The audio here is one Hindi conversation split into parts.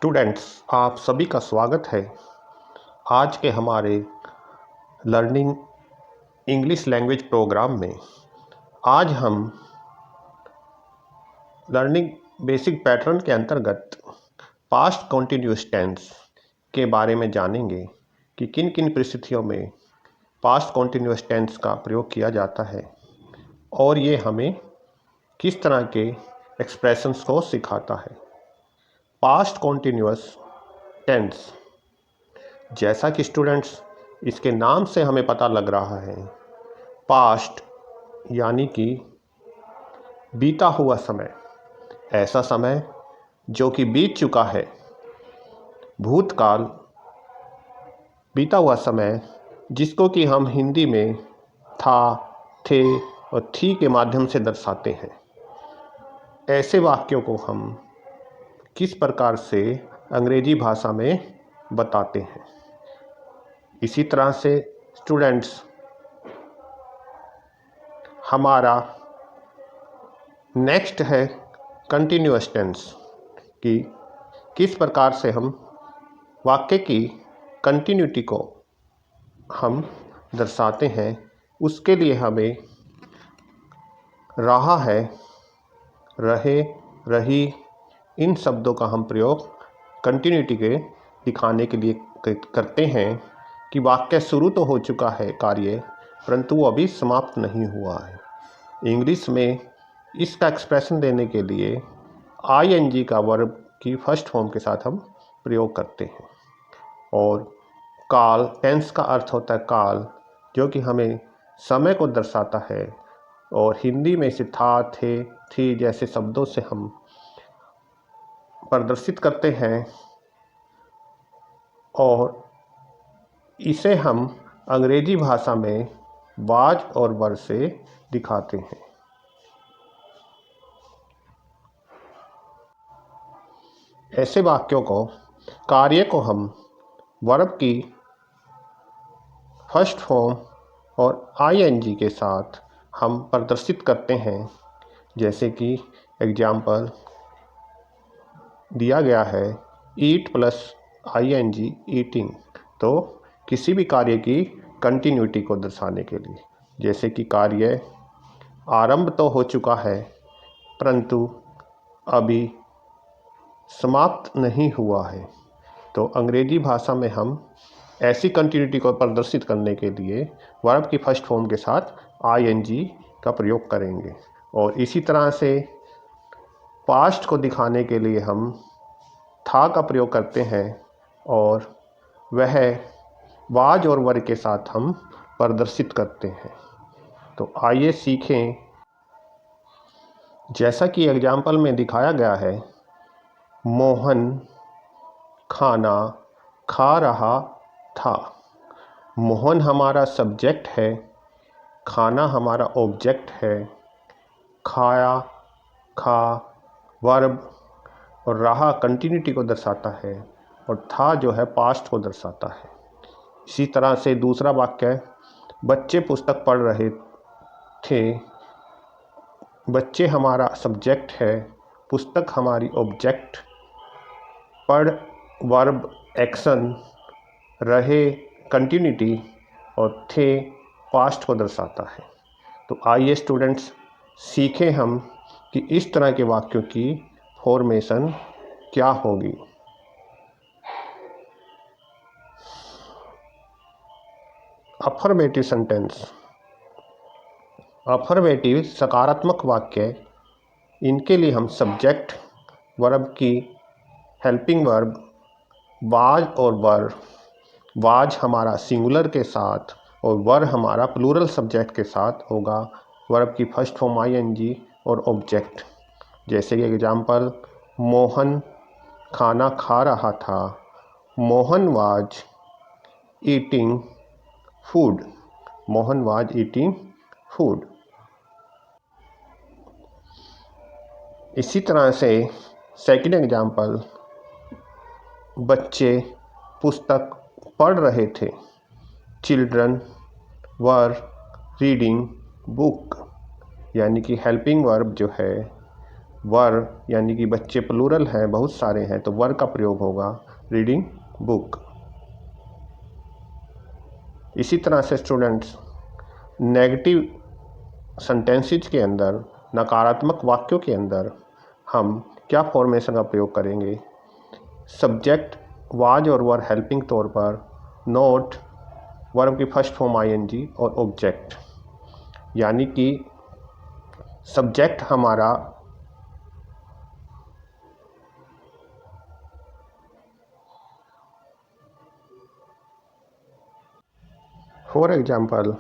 स्टूडेंट्स, आप सभी का स्वागत है आज के हमारे लर्निंग इंग्लिश लैंग्वेज प्रोग्राम में। आज हम लर्निंग बेसिक पैटर्न के अंतर्गत पास्ट कॉन्टिन्यूअस टेंस के बारे में जानेंगे कि किन किन परिस्थितियों में पास्ट कॉन्टिन्यूअस टेंस का प्रयोग किया जाता है और ये हमें किस तरह के एक्सप्रेशंस को सिखाता है। पास्ट कॉन्टिन्यूअस टेंस, जैसा कि स्टूडेंट्स इसके नाम से हमें पता लग रहा है, पास्ट यानी कि बीता हुआ समय, ऐसा समय जो कि बीत चुका है। भूतकाल, बीता हुआ समय जिसको कि हम हिंदी में था, थे और थी के माध्यम से दर्शाते हैं। ऐसे वाक्यों को हम किस प्रकार से अंग्रेजी भाषा में बताते हैं। इसी तरह से स्टूडेंट्स, हमारा नेक्स्ट है कंटिन्यूअस टेंस कि किस प्रकार से हम वाक्य की कंटिन्यूटी को हम दर्शाते हैं। उसके लिए हमें रहा है, रहे, रही, इन शब्दों का हम प्रयोग कंटिन्यूटी के दिखाने के लिए करते हैं कि वाक्य शुरू तो हो चुका है कार्य, परंतु वो अभी समाप्त नहीं हुआ है। इंग्लिश में इसका एक्सप्रेशन देने के लिए आईएनजी का वर्ब की फर्स्ट फॉर्म के साथ हम प्रयोग करते हैं। और काल, टेंस का अर्थ होता है काल, जो कि हमें समय को दर्शाता है और हिंदी में से था, थे, थी जैसे शब्दों से हम प्रदर्शित करते हैं और इसे हम अंग्रेजी भाषा में वाज और वर से दिखाते हैं। ऐसे वाक्यों को, कार्य को हम वर्ब की फर्स्ट फॉर्म और आईएनजी के साथ हम प्रदर्शित करते हैं। जैसे कि एग्जाम्पल दिया गया है, ईट प्लस आईएनजी ईटिंग, तो किसी भी कार्य की कंटिन्यूटी को दर्शाने के लिए। जैसे कि कार्य आरंभ तो हो चुका है परंतु अभी समाप्त नहीं हुआ है, तो अंग्रेजी भाषा में हम ऐसी कंटिन्यूटी को प्रदर्शित करने के लिए वर्ब की फर्स्ट फॉर्म के साथ आईएनजी का प्रयोग करेंगे। और इसी तरह से पास्ट को दिखाने के लिए हम था का प्रयोग करते हैं और वह वाज और वर के साथ हम प्रदर्शित करते हैं। तो आइए सीखें। जैसा कि एग्जाम्पल में दिखाया गया है, मोहन खाना खा रहा था। मोहन हमारा सब्जेक्ट है, खाना हमारा ऑब्जेक्ट है, खाया, खा वर्ब और रहा कंटिन्यूटी को दर्शाता है और था जो है पास्ट को दर्शाता है। इसी तरह से दूसरा वाक्य, बच्चे पुस्तक पढ़ रहे थे। बच्चे हमारा सब्जेक्ट है, पुस्तक हमारी ऑब्जेक्ट, पढ़ वर्ब एक्शन, रहे कंटिन्यूटी और थे पास्ट को दर्शाता है। तो आइए स्टूडेंट्स सीखें हम कि इस तरह के वाक्यों की फॉर्मेशन क्या होगी। अफर्मेटिव सेंटेंस, अफर्मेटिव सकारात्मक वाक्य, इनके लिए हम सब्जेक्ट वर्ब की हेल्पिंग वर्ब वाज और वर, वाज हमारा सिंगुलर के साथ और वर हमारा प्लूरल सब्जेक्ट के साथ होगा, वर्ब की फर्स्ट फॉर्म आईएनजी और ऑब्जेक्ट। जैसे कि एग्जाम्पल, मोहन खाना खा रहा था। Mohan was eating food. Mohan was eating food. इसी तरह से सेकंड एग्जाम्पल, बच्चे पुस्तक पढ़ रहे थे। चिल्ड्रन वर रीडिंग बुक, यानी कि हेल्पिंग वर्ब जो है वर यानी कि बच्चे प्लूरल हैं, बहुत सारे हैं, तो वर का प्रयोग होगा रीडिंग बुक। इसी तरह से स्टूडेंट्स नेगेटिव सेंटेंसेस के अंदर, नकारात्मक वाक्यों के अंदर हम क्या फॉर्मेशन का प्रयोग करेंगे। सब्जेक्ट वाज और वर हेल्पिंग तौर पर, नोट वर्ब की फर्स्ट फॉर्म आईएनजी और ऑब्जेक्ट, यानी कि सब्जेक्ट हमारा फॉर एग्जाम्पल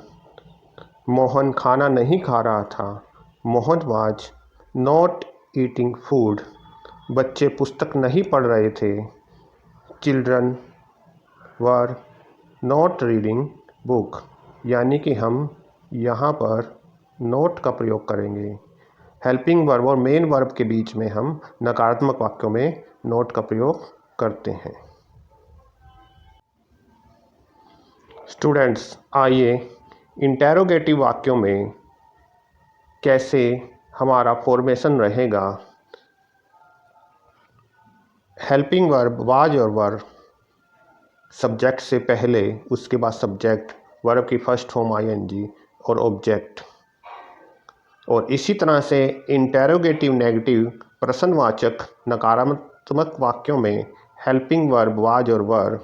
मोहन खाना नहीं खा रहा था, Mohan was not eating food. बच्चे पुस्तक नहीं पढ़ रहे थे, children were not reading book, यानी कि हम यहाँ पर नोट का प्रयोग करेंगे। हेल्पिंग वर्ब और मेन वर्ब के बीच में हम नकारात्मक वाक्यों में नोट का प्रयोग करते हैं। स्टूडेंट्स आइए इंटेरोगेटिव वाक्यों में कैसे हमारा फॉर्मेशन रहेगा। हेल्पिंग वर्ब वाज और वर सब्जेक्ट से पहले, उसके बाद सब्जेक्ट, वर्ब की फर्स्ट फॉर्म आईएनजी और ऑब्जेक्ट। और इसी तरह से इंटेरोगेटिव नेगेटिव प्रश्नवाचक नकारात्मक वाक्यों में हेल्पिंग वर्ब वाज और वर,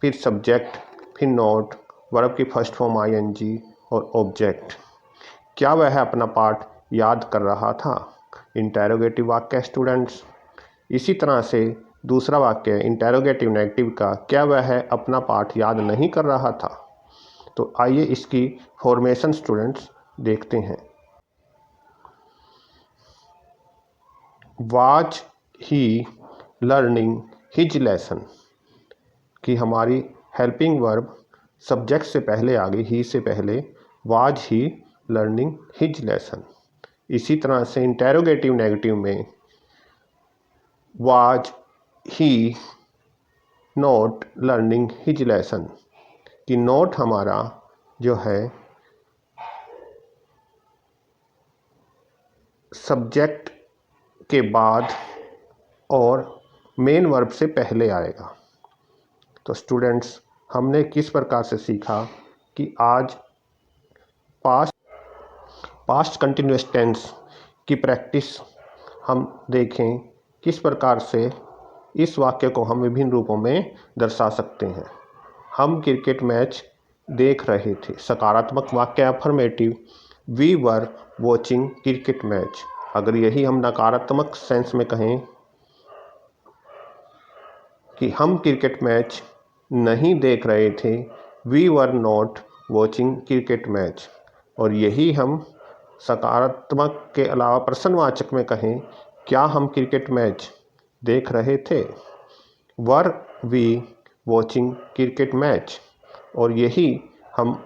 फिर सब्जेक्ट, फिर नोट, वर्ब की फर्स्ट फॉर्म आईएनजी और ऑब्जेक्ट। क्या वह अपना पाठ याद कर रहा था? इंटेरोगेटिव वाक्य स्टूडेंट्स। इसी तरह से दूसरा वाक्य इंटेरोगेटिव नेगेटिव का, क्या वह अपना पाठ याद नहीं कर रहा था? तो आइए इसकी फॉर्मेशन स्टूडेंट्स देखते हैं। Was he learning his lesson कि हमारी हेल्पिंग वर्ब सब्जेक्ट से पहले आ गई, ही से पहले, was he learning his lesson. इसी तरह से इंटेरोगेटिव नेगेटिव में was he not learning his lesson कि नोट हमारा जो है सब्जेक्ट के बाद और मेन वर्ब से पहले आएगा। तो स्टूडेंट्स हमने किस प्रकार से सीखा कि आज पास्ट कंटिन्यूअस टेंस की प्रैक्टिस हम देखें, किस प्रकार से इस वाक्य को हम विभिन्न रूपों में दर्शा सकते हैं। हम क्रिकेट मैच देख रहे थे, सकारात्मक वाक्य affirmative, we were watching cricket match. अगर यही हम नकारात्मक सेंस में कहें कि हम क्रिकेट मैच नहीं देख रहे थे, we were not watching cricket match. और यही हम सकारात्मक के अलावा प्रश्नवाचक में कहें, क्या हम क्रिकेट मैच देख रहे थे, were we watching cricket match. और यही हम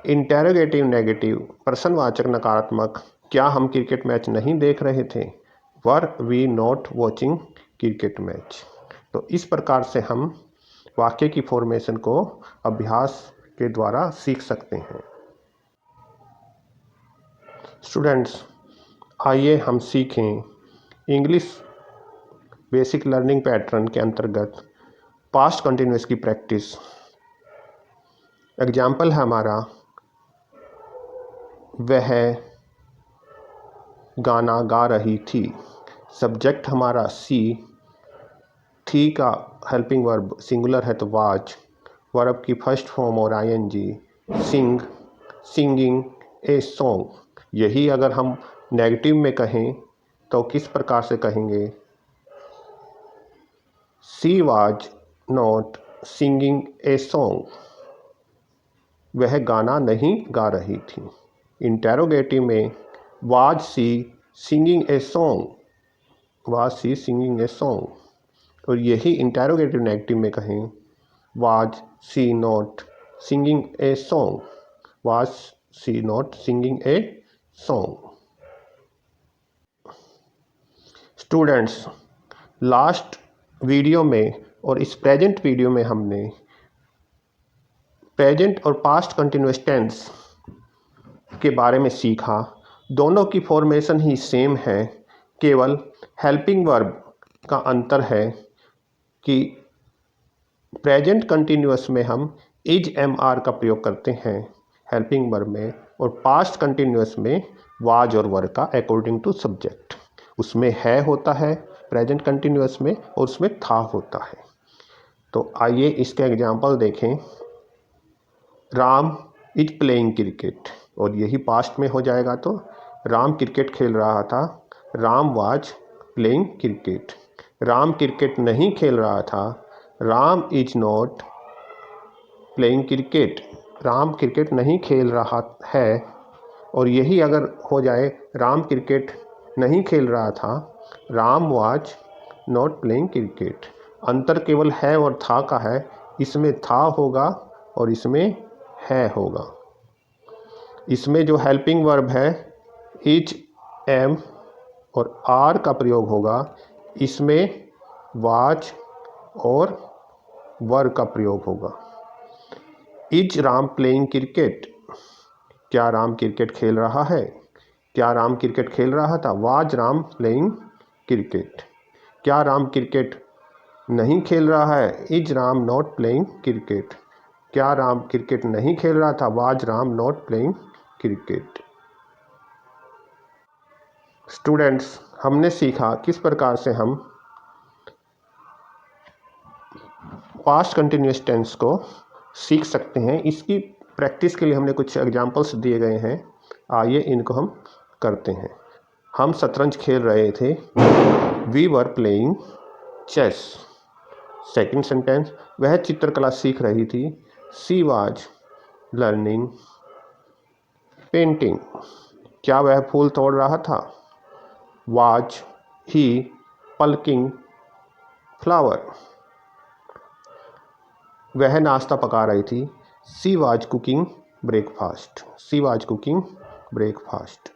इंटेरोगेटिव नेगेटिव प्रश्नवाचक नकारात्मक, क्या हम क्रिकेट मैच नहीं देख रहे थे, were we not watching cricket match. तो इस प्रकार से हम वाक्य की फॉर्मेशन को अभ्यास के द्वारा सीख सकते हैं। स्टूडेंट्स आइए हम सीखें इंग्लिश बेसिक लर्निंग पैटर्न के अंतर्गत पास्ट कंटिन्यूअस की प्रैक्टिस। एग्जाम्पल है हमारा, वह गाना गा रही थी। सब्जेक्ट हमारा सी, थी का हेल्पिंग वर्ब सिंगुलर है तो वाज, वर्ब की फर्स्ट फॉर्म और ING, sing, singing a song. यही अगर हम नेगेटिव में कहें तो किस प्रकार से कहेंगे, she was not singing a song, वह गाना नहीं गा रही थी। इंटेरोगेटिव में was she singing a song, was she singing a song. और यही इंटेरोगेटिव नेगेटिव में कहें, was she not singing a song, was she not singing a song. Students last video में और इस प्रेजेंट वीडियो में हमने प्रेजेंट और पास्ट कंटिन्यूअस टेंस के बारे में सीखा। दोनों की फॉर्मेशन ही सेम है, केवल हेल्पिंग वर्ब का अंतर है कि प्रेजेंट कंटिन्यूअस में हम इज एम आर का प्रयोग करते हैं हेल्पिंग वर्ब में, और पास्ट कंटिन्यूअस में वाज और वर का अकॉर्डिंग टू सब्जेक्ट। उसमें है होता है प्रेजेंट कंटिन्यूअस में और उसमें था होता है। तो आइए इसके एग्जाम्पल देखें। राम इज प्लेइंग क्रिकेट, और यही पास्ट में हो जाएगा, तो राम क्रिकेट खेल रहा था, Ram was playing cricket. Ram cricket नहीं खेल रहा था, Ram is not playing cricket, Ram cricket नहीं खेल रहा है। और यही अगर हो जाए राम क्रिकेट नहीं खेल रहा था, Ram was not playing cricket. अंतर केवल है और था का है, इसमें था होगा और इसमें है होगा। इसमें जो हेल्पिंग वर्ब है इज एम और आर का प्रयोग होगा, इसमें वाज और वर का प्रयोग होगा। इज राम प्लेइंग क्रिकेट, क्या राम क्रिकेट खेल रहा है, क्या राम क्रिकेट खेल रहा था, वाज राम प्लेइंग क्रिकेट। क्या राम क्रिकेट नहीं खेल रहा है, is Ram not playing cricket, क्या राम क्रिकेट नहीं खेल रहा था, was Ram not playing cricket. Students, हमने सीखा किस प्रकार से हम पास्ट कंटिन्यूअस टेंस को सीख सकते हैं। इसकी प्रैक्टिस के लिए हमने कुछ एग्जांपल्स दिए गए हैं, आइए इनको हम करते हैं। हम शतरंज खेल रहे थे, we were playing chess. Second sentence, वह चित्रकला सीख रही थी, शी वाज लर्निंग पेंटिंग। क्या वह फूल तोड़ रहा था, वाज ही पल्किंग फ्लावर। वह नाश्ता पका रही थी, she was cooking breakfast, she was cooking breakfast.